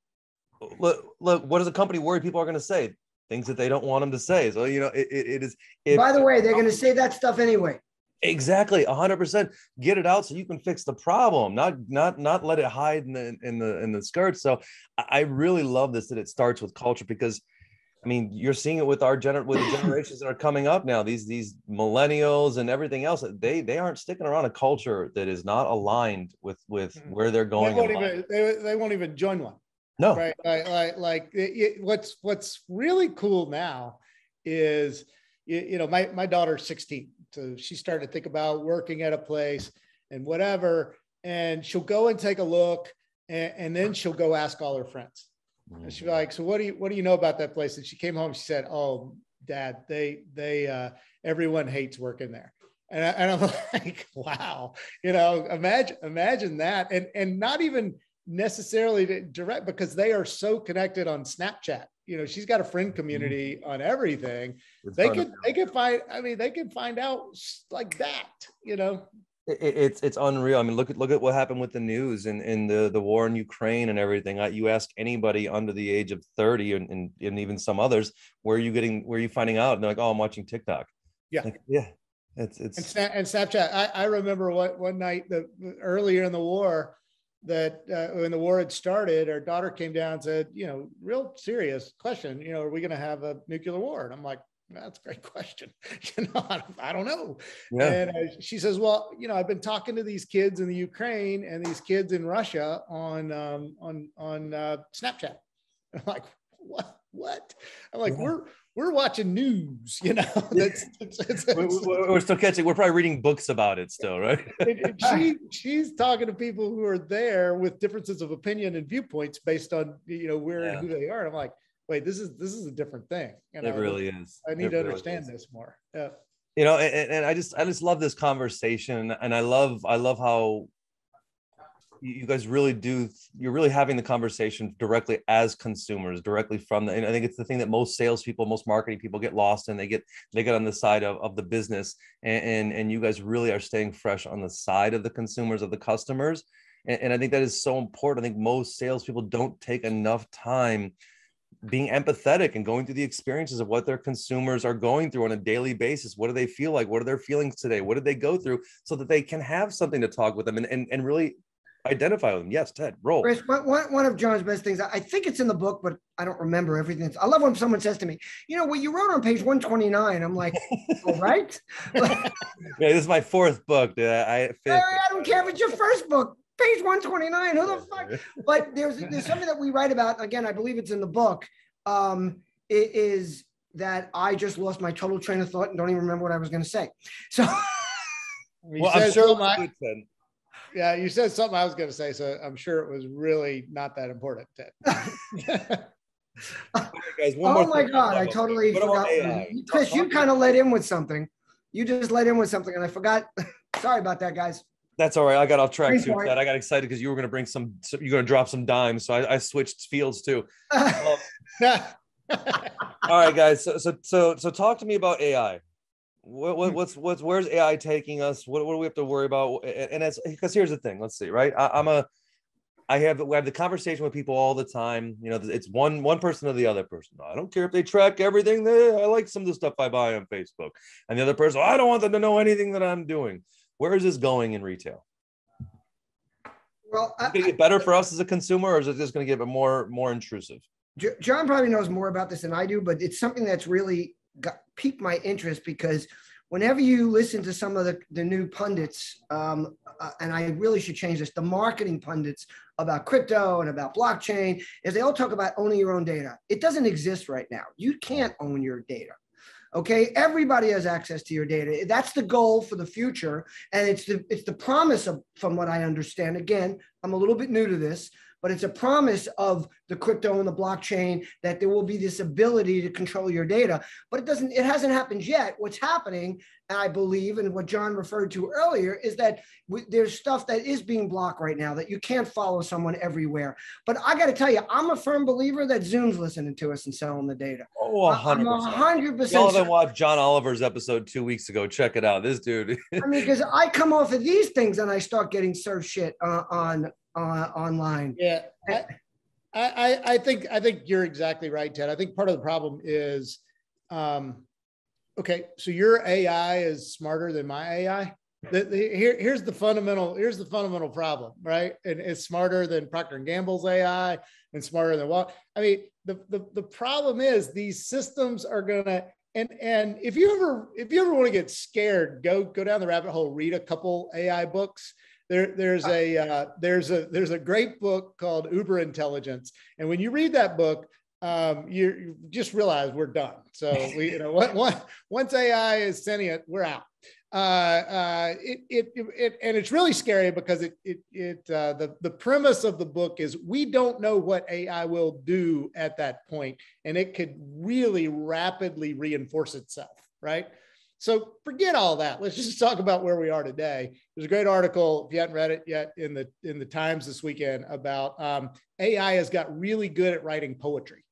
look, what is a company worried people are going to say? Things that they don't want them to say. So, it is. By the way, they're going to say that stuff anyway. Exactly, 100%. Get it out so you can fix the problem, not let it hide in the skirts. So I really love this, that it starts with culture, because I mean, you're seeing it with the generations that are coming up now. These millennials and everything else, they aren't sticking around a culture that is not aligned with where they're going. They won't even join one. No, right? What's really cool now is, my daughter's 16. So she started to think about working at a place and whatever, and she'll go and take a look, and then she'll go ask all her friends. And she'll be like, so what do you know about that place? And she came home, she said, oh, Dad, everyone hates working there. And I'm like, wow, imagine that. And not even necessarily direct, because they are so connected on Snapchat. She's got a friend community on everything. They can find out like that, It's unreal. I mean, look at what happened with the news and the war in Ukraine and everything. You ask anybody under the age of 30 and even some others, where are you finding out? And they're like, oh, I'm watching TikTok. Yeah. Yeah. It's and Snapchat. I remember one night earlier in the war, that when the war had started, our daughter came down and said, real serious question, are we going to have a nuclear war? And I'm like, that's a great question. I don't know. Yeah. And she says, well, I've been talking to these kids in the Ukraine and these kids in Russia on Snapchat. And I'm like, what? I'm like, yeah. We're watching news, We're still catching. We're probably reading books about it still, right? She's talking to people who are there with differences of opinion and viewpoints based on where and who they are. And I'm like, wait, this is a different thing. It really is. I need to understand this more. Yeah. And I just love this conversation, and I love how you guys you're really having the conversation directly as consumers, directly from and I think it's the thing that most salespeople, most marketing people get lost in. They get on the side of the business, and you guys really are staying fresh on the side of the consumers, of the customers. And I think that is so important. I think most salespeople don't take enough time being empathetic and going through the experiences of what their consumers are going through on a daily basis. What do they feel like? What are their feelings today? What did they go through, so that they can have something to talk with them and really identify with them. Yes, Ted, roll. Chris, one of John's best things, I think it's in the book, but I don't remember everything. I love when someone says to me, you know, what you wrote on page 129. I'm like, all right. Yeah, this is my fourth book. I don't care if it's your first book. Page 129. Who the fuck? But there's something that we write about. Again, I believe it's in the book. It is that I just lost my total train of thought and don't even remember what I was going to say. So, well, I'm sure. Yeah, you said something I was going to say, so I'm sure it was really not that important, Ted. Guys, oh my God, I totally forgot. Chris, you kind of let in with something. You just let in with something, and I forgot. Sorry about that, guys. That's all right. I got off track too, Ted. I got excited because you were going to bring you're going to drop some dimes, so I switched fields too. All right, guys. So talk to me about AI. Where's AI taking us? What do we have to worry about? And it's because here's the thing. Let's see, right? I have the conversation with people all the time. You know, it's one person or the other person. I don't care if they track everything. I like some of the stuff I buy on Facebook. And the other person, I don't want them to know anything that I'm doing. Where is this going in retail? Well, is it going to get better for us as a consumer, or is it just going to get more intrusive? John probably knows more about this than I do, but it's something that's really piqued my interest, because whenever you listen to some of the new pundits, and I really should change this, the marketing pundits about crypto and about blockchain, is they all talk about owning your own data. It doesn't exist right now. You can't own your data. Okay, everybody has access to your data. That's the goal for the future, and it's the promise of, from what I understand. Again, I'm a little bit new to this, but it's a promise of the crypto and the blockchain that there will be this ability to control your data. But it hasn't happened yet. What's happening, I believe, and what John referred to earlier, is that there's stuff that is being blocked right now, that you can't follow someone everywhere. But I got to tell you, I'm a firm believer that Zoom's listening to us and selling the data. Oh, 100%. 100%. Y'all haven't watched John Oliver's episode 2 weeks ago. Check it out. This dude. I mean, because I come off of these things and I start getting served shit online. Yeah. I think you're exactly right, Ted. I think part of the problem is, okay, so your AI is smarter than my AI. Here's the fundamental problem, right? And it's smarter than Procter & Gamble's AI and smarter than what? I mean, the problem is these systems are gonna, and if you ever want to get scared, go down the rabbit hole, read a couple AI books. There's a great book called Uber Intelligence, and when you read that book, you just realize we're done. So once AI is sentient, we're out. And it's really scary because the premise of the book is we don't know what AI will do at that point, and it could really rapidly reinforce itself, right? So forget all that. Let's just talk about where we are today. There's a great article, if you hadn't read it yet, in the Times this weekend about AI has got really good at writing poetry.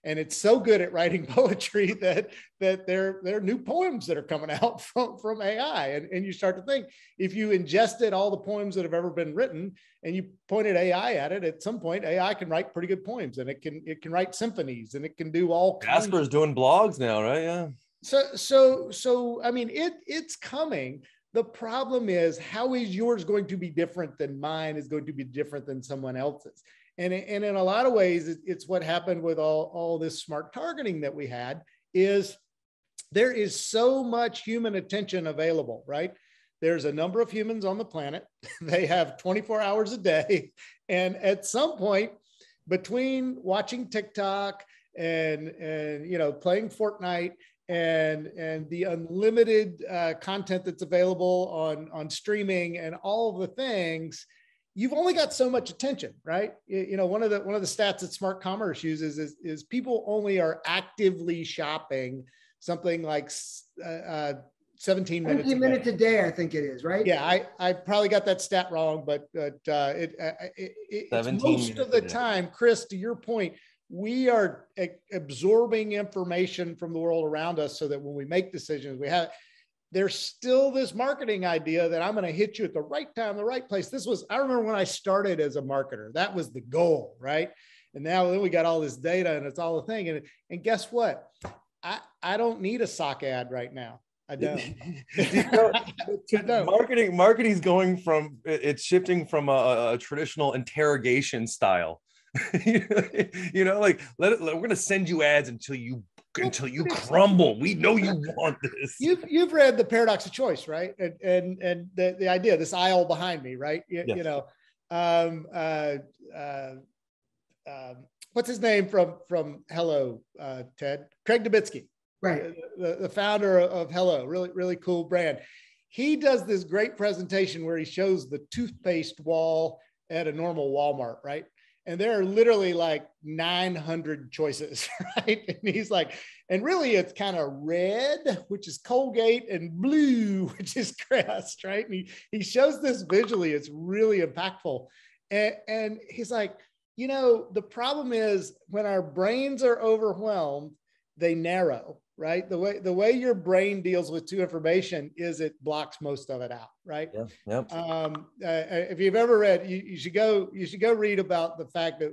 And it's so good at writing poetry that there are new poems that are coming out from AI. And you start to think, if you ingested all the poems that have ever been written and you pointed AI at it, at some point AI can write pretty good poems, and it can write symphonies, and it can do all kinds. Jasper's doing blogs now, right? Yeah. So I mean, it's coming. The problem is, how is yours going to be different than mine is going to be different than someone else's? And in a lot of ways, it's what happened with all this smart targeting that we had, is there is so much human attention available, right? There's a number of humans on the planet. They have 24 hours a day. And at some point, between watching TikTok and playing Fortnite and the unlimited content that's available on streaming and all of the things, you've only got so much attention, right? One of the stats that Smart Commerce uses is people only are actively shopping something like 17 minutes a day, I think it is, right? Yeah, I probably got that stat wrong, but it's most of the time, Chris, to your point, we are absorbing information from the world around us so that when we make decisions, we have. there's still this marketing idea that I'm going to hit you at the right time, the right place. I remember when I started as a marketer, that was the goal, right? And now then we got all this data and it's all a thing. And guess what? I don't need a sock ad right now. I don't. Marketing's going from, it's shifting from a traditional interrogation style. Like we're going to send you ads until you crumble. We know you want this. You've read The Paradox of Choice, right? And the idea, this aisle behind me, right? Yes. What's his name from Hello, Ted? Craig Dubitsky, right? The founder of Hello, really cool brand. He does this great presentation where he shows the toothpaste wall at a normal Walmart, right? And there are literally like 900 choices, right? And he's like, and really it's kind of red, which is Colgate, and blue, which is Crest, right? And he shows this visually. It's really impactful. And he's like, the problem is when our brains are overwhelmed, they narrow, right? The way your brain deals with two information is it blocks most of it out, right? Yeah. If you've ever read, you should go read about the fact that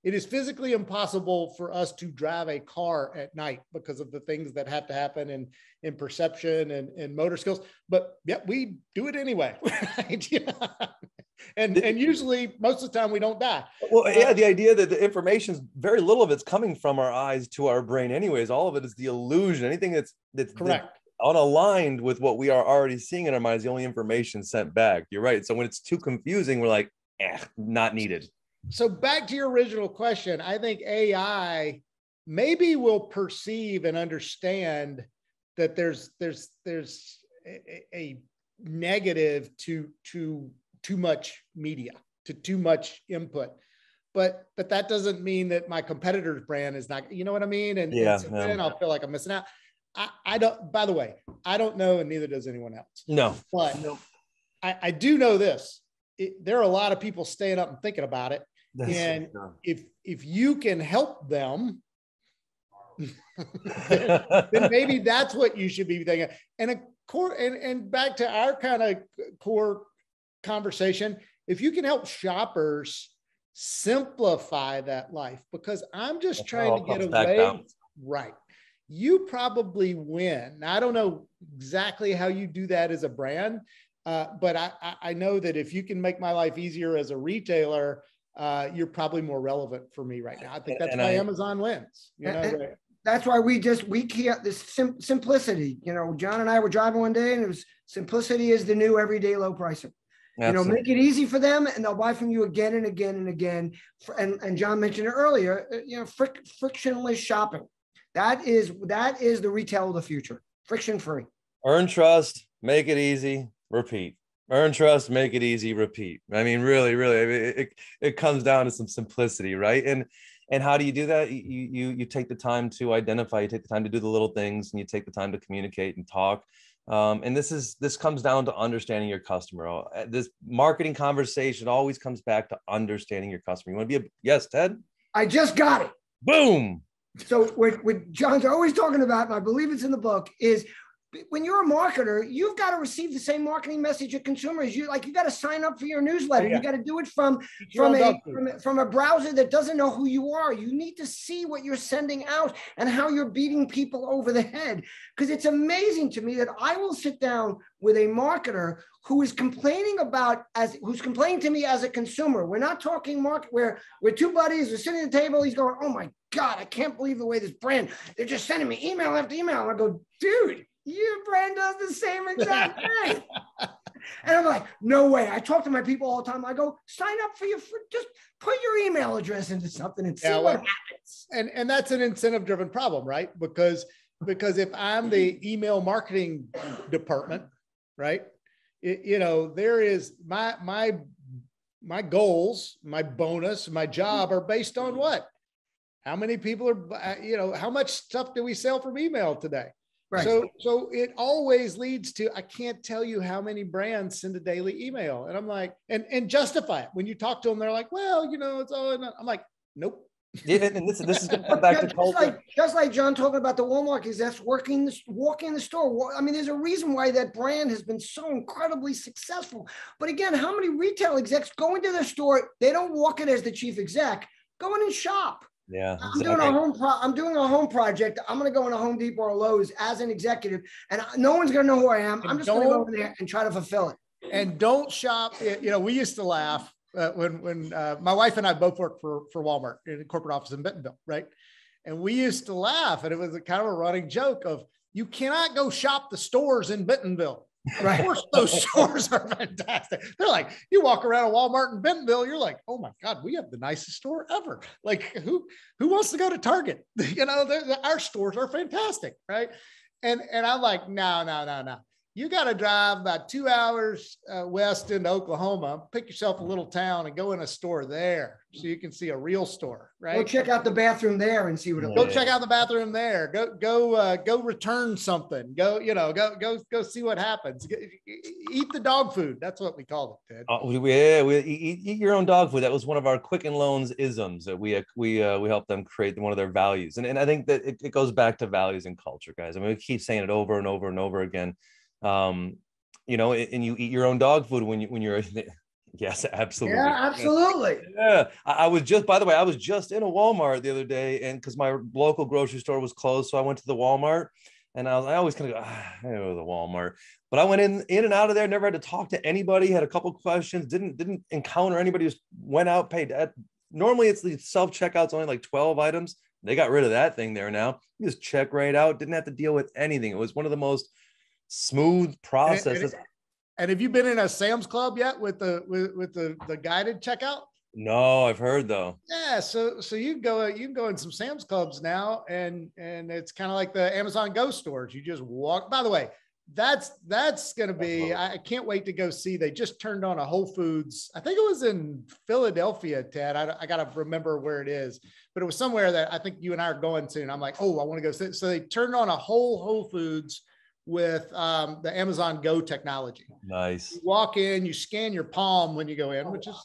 it is physically impossible for us to drive a car at night because of the things that have to happen in perception and motor skills. But yeah, we do it anyway, right? And usually most of the time we don't die. Well, yeah, the idea that the information's very little of it's coming from our eyes to our brain anyways. All of it is the illusion. Anything that's correct, unaligned with what we are already seeing in our minds, the only information sent back. You're right. So when it's too confusing, we're like, not needed. So back to your original question, I think AI maybe will perceive and understand that there's a negative to too much media, to too much input. But that doesn't mean that my competitor's brand is not, you know what I mean? And then I'll feel like I'm missing out. I don't, by the way, I don't know, and neither does anyone else. No. But I do know this. There are a lot of people staying up and thinking about it. And if you can help them, then maybe that's what you should be thinking. And back to our kind of core conversation, if you can help shoppers simplify that life, because I'm just trying to get away, right? You probably win. Now, I don't know exactly how you do that as a brand, but I know that if you can make my life easier as a retailer, you're probably more relevant for me right now. I think that's why Amazon wins. That's why we key up this simplicity. John and I were driving one day, and it was simplicity is the new everyday low pricer. Absolutely. Make it easy for them, and they'll buy from you again and again and again. And John mentioned it earlier. Frictionless shopping. That is the retail of the future. Friction free. Earn trust, make it easy, repeat. Earn trust, make it easy, repeat. I mean, really, it comes down to some simplicity, right? And how do you do that? You take the time to identify, you take the time to do the little things, and you take the time to communicate and talk. And this comes down to understanding your customer. This marketing conversation always comes back to understanding your customer. You want to be yes, Ted? I just got it. Boom. So what John's always talking about, and I believe it's in the book, is when you're a marketer, you've got to receive the same marketing message of consumers. You got to sign up for your newsletter. You got to do it from a browser that doesn't know who you are. You need to see what you're sending out and how you're beating people over the head. Because it's amazing to me that I will sit down with a marketer who is complaining to me as a consumer. We're not talking market where we're two buddies, we're sitting at the table. He's going, "Oh my God, I can't believe the way this brand, they're just sending me email after email." And I go, "Dude, your brand does the same exact thing." And I'm like, "No way." I talk to my people all the time. I go, "Sign up just put your email address into something and see what happens." And that's an incentive driven problem, right? Because if I'm the email marketing department, right? There is my goals, my bonus, my job are based on what? How many people are, how much stuff do we sell from email today? Right. So it always leads to, I can't tell you how many brands send a daily email. And I'm like, and justify it. When you talk to them, they're like, "Well, it's all," I'm like, "Nope, Yeah, and this is going to come back to culture. Just like John talking about the Walmart execs walking the store. I mean, there's a reason why that brand has been so incredibly successful. But again, how many retail execs go into their store? They don't walk it as the chief exec. Go in and shop. Yeah, exactly. I'm doing a home project. I'm going to go into Home Depot or Lowe's as an executive, and no one's going to know who I am. I'm just going to go over there and try to fulfill it. And don't shop. You know, we used to laugh when my wife and I both worked for Walmart in a corporate office in Bentonville, right? And we used to laugh, and it was a kind of a running joke of, you cannot go shop the stores in Bentonville. Right. Of course, those stores are fantastic. They're like, you walk around a Walmart in Bentonville, you're like, oh my God, we have the nicest store ever. Like, who wants to go to Target? You know, our stores are fantastic, right? And I'm like, no. You got to drive about 2 hours west into Oklahoma, pick yourself a little town and go in a store there so you can see a real store, right? Go check out the bathroom there and see what it looks. Go check out the bathroom there. Go return something. Go see what happens. Eat the dog food. That's what we called it, Ted. We eat your own dog food. That was one of our Quicken Loans isms that we helped them create, one of their values. And I think that it goes back to values and culture, guys. I mean, we keep saying it over and over and over again. You know, and you eat your own dog food when you're, yes, absolutely. Yeah, absolutely. Yeah. I was just in a Walmart the other day, and because my local grocery store was closed. So I went to the Walmart, and I always kind of go, I know the Walmart, but I went in and out of there, never had to talk to anybody, had a couple questions, didn't encounter anybody, just went out, paid. Normally it's the self-checkouts, only like 12 items. They got rid of that thing there now. You just check right out, didn't have to deal with anything. It was one of the most smooth processes. And have you been in a Sam's Club yet with the guided checkout? No, I've heard though. Yeah, so you can go in some Sam's Clubs now, and it's kind of like the Amazon Go stores. You just walk. By the way, that's going to be. I can't wait to go see. They just turned on a Whole Foods. I think it was in Philadelphia, Ted. I got to remember where it is, but it was somewhere that I think you and I are going to. And I'm like, oh, I want to go see. So they turned on a Whole Foods with the Amazon Go technology. Nice. You walk in, you scan your palm when you go in, which is a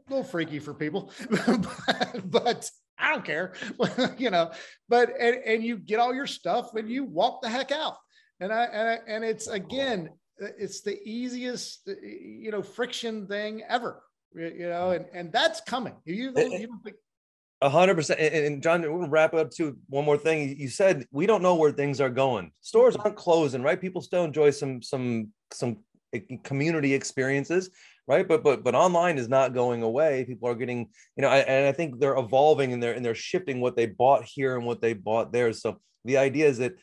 little freaky for people, but I don't care, you know, and you get all your stuff and you walk the heck out. And it's, again, it's the easiest, you know, friction thing ever, you know, and that's coming. You don't think. 100%. And John, we're going to wrap it up to one more thing. You said we don't know where things are going. Stores aren't closing, right? People still enjoy some community experiences, right? But online is not going away. People are getting, you know, and I think they're evolving and they're shifting what they bought here and what they bought there. So the idea is that,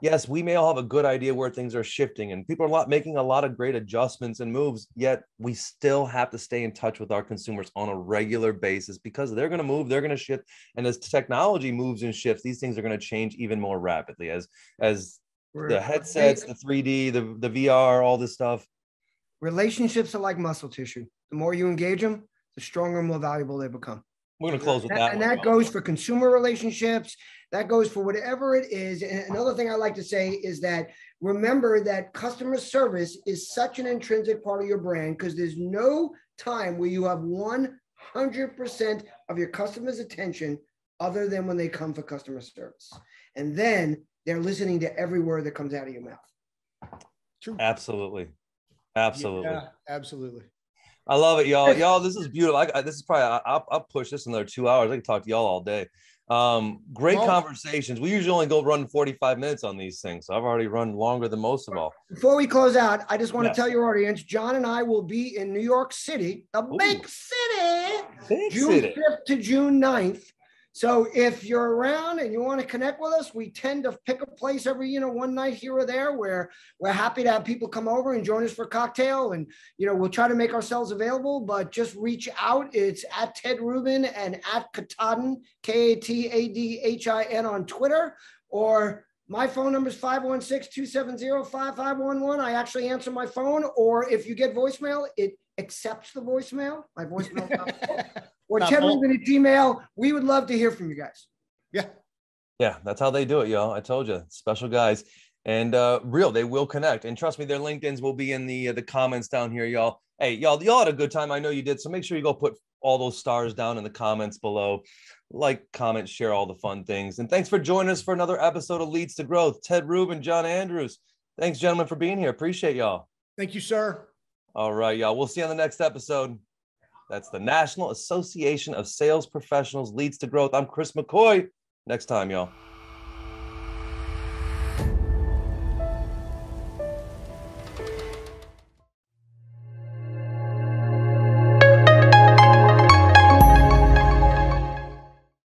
yes, we may all have a good idea where things are shifting, and people are making a lot of great adjustments and moves, yet we still have to stay in touch with our consumers on a regular basis, because they're going to move, they're going to shift. And as technology moves and shifts, these things are going to change even more rapidly as the headsets, the 3D, the VR, all this stuff. Relationships are like muscle tissue. The more you engage them, the stronger and more valuable they become. We're going to close with that. And that goes for consumer relationships. That goes for whatever it is. And another thing I like to say is that remember that customer service is such an intrinsic part of your brand, because there's no time where you have 100% of your customers' attention other than when they come for customer service. And then they're listening to every word that comes out of your mouth. True. Absolutely. Yeah, absolutely. I love it, y'all. Y'all, this is beautiful. This is probably, I'll push this another 2 hours. I can talk to y'all all day. Great conversations. We usually only go run 45 minutes on these things. So I've already run longer than most of all. Before we close out, I just want to tell your audience, John and I will be in New York City, the big city, June 5th to June 9th. So if you're around and you want to connect with us, we tend to pick a place every, one night here or there where we're happy to have people come over and join us for a cocktail. And, we'll try to make ourselves available, but just reach out. It's at Ted Rubin and at Katahdin, Katadhin on Twitter, or my phone number is 516-270-5511. I actually answer my phone, or if you get voicemail, it accepts the voicemail. My voicemail is not full. Or Ted Rubin at Gmail. We would love to hear from you guys. Yeah, that's how they do it, y'all. I told you, special guys. And they will connect. And trust me, their LinkedIns will be in the comments down here, y'all. Hey, y'all had a good time. I know you did. So make sure you go put all those stars down in the comments below. Like, comment, share all the fun things. And thanks for joining us for another episode of Leads to Growth. Ted Rubin, John Andrews. Thanks, gentlemen, for being here. Appreciate y'all. Thank you, sir. All right, y'all. We'll see you on the next episode. That's the National Association of Sales Professionals Leads to Growth. I'm Chris McCoy. Next time, y'all.